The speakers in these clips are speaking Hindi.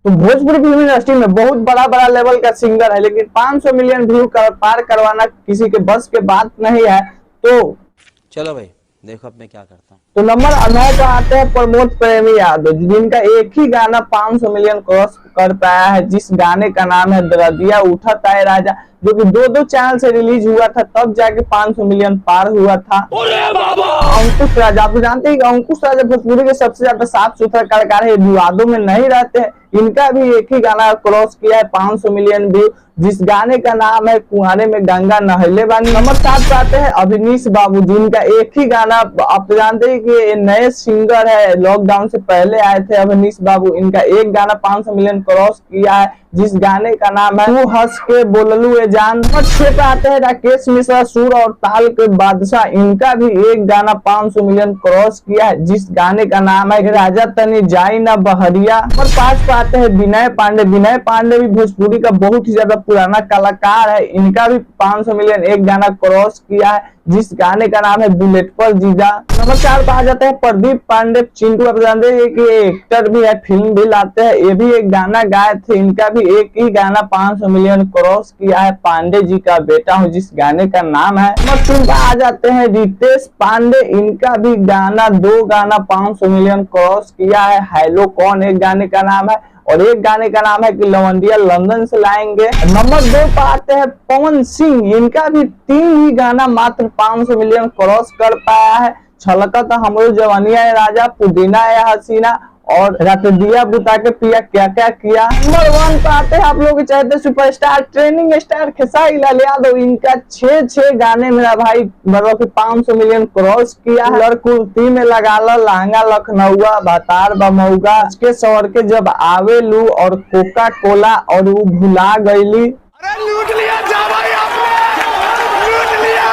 तो भोजपुरी फिल्म इंडस्ट्री में बहुत बड़ा बड़ा लेवल का सिंगर है, लेकिन 500 मिलियन व्यू पार करवाना किसी के बस के बात नहीं है। तो चलो भाई देखो अब मैं क्या करता हूँ। तो नंबर 9 पर आते हैं प्रमोद प्रेमी यादव, जिनका एक ही गाना 500 मिलियन क्रॉस कर पाया है, जिस गाने का नाम है दरदिया उठत आए राजा, जो कि दो चैनल से रिलीज हुआ था, तब जाके 500 मिलियन पार हुआ था। अंकुश राजा, आप तो जानते हैं कि अंकुश राजा भोजपुरी के सबसे ज्यादा साफ सुथरा कलाकार है, विवादों में नहीं रहते हैं। इनका भी एक ही गाना क्रॉस किया है 500 मिलियन व्यू, जिस गाने का नाम है कुआरे में गंगा नहले बानी। नंबर 7 पे आते हैं अवनीश बाबू, जिनका एक ही गाना, आप तो जानते हैं कि ये नए सिंगर है, लॉकडाउन से पहले आए थे अवनीश बाबू। इनका एक गाना 500 मिलियन क्रॉस किया है, जिस गाने का नाम है तू हंस के बोललू ए जान। नंबर 6 पे आते हैं राकेश मिश्रा, सुर और ताल के बादशाह। इनका भी एक गाना 500 मिलियन क्रॉस किया है, जिस गाने का नाम है राजा तनी जाई ना बहरिया। नंबर 5 पे आते हैं विनय पांडे। विनय पांडे भी भोजपुरी का बहुत ही ज्यादा पुराना कलाकार है। इनका भी 500 मिलियन एक गाना क्रॉस किया है, जिस गाने का नाम है बुलेट पर जीजा। नंबर 4 पे आ जाते हैं प्रदीप पांडे चिंटू। आप जानते हैं कि एक्टर भी है, फिल्म भी लाते हैं, ये भी एक गाना गाए थे। इनका भी एक ही गाना 500 मिलियन क्रॉस किया है, पांडे जी का बेटा हूँ, जिस गाने का नाम है। नंबर 3 पे आ जाते हैं रितेश पांडे। इनका भी गाना 2 गाना 500 मिलियन क्रॉस किया है, हेलो कौन एक गाने का नाम है, और एक गाने का नाम है कि लवंडिया लंदन से लाएंगे। नंबर 2 पर आते हैं पवन सिंह। इनका भी 3 ही गाना मात्र 500 मिलियन क्रॉस कर पाया है, छलकत हमरो जवानिया है राजा, पुदीना है हसीना, और रात दिया बुता के पिया क्या क्या किया। नंबर 1 पे आते हैं आप लोग चाहते superstar training star Khesari Lal Yadav. इनका 6 गाने मेरा भाई मतलब कि 500 मिलियन क्रॉस किया है। लड़कुर्ती में लगा लो लहंगा लखनऊआ, भातार बमऊगा, के सवर के जब आवे लू, और कोका कोला, और वो भुला गईली। लूट लिया जा भाई आपने, लूट लिया।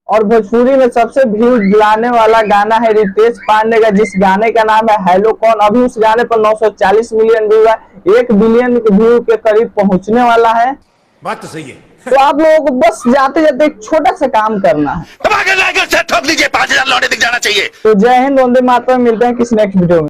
और भोजपुरी में सबसे व्यू दिलाने वाला गाना है रितेश पांडे का, जिस गाने का नाम है हेलो कौन। अभी उस गाने पर 940 मिलियन व्यू है, 1 बिलियन व्यू के करीब पहुंचने वाला है। बात तो सही है। तो आप लोगों को बस जाते जाते एक छोटा सा काम करना है, ठोक लीजिए, 5000 लौटे दिख जाना चाहिए। तो जय हिंद, वंदे मातरम। मिलते हैं किसी नेक्स्ट वीडियो में।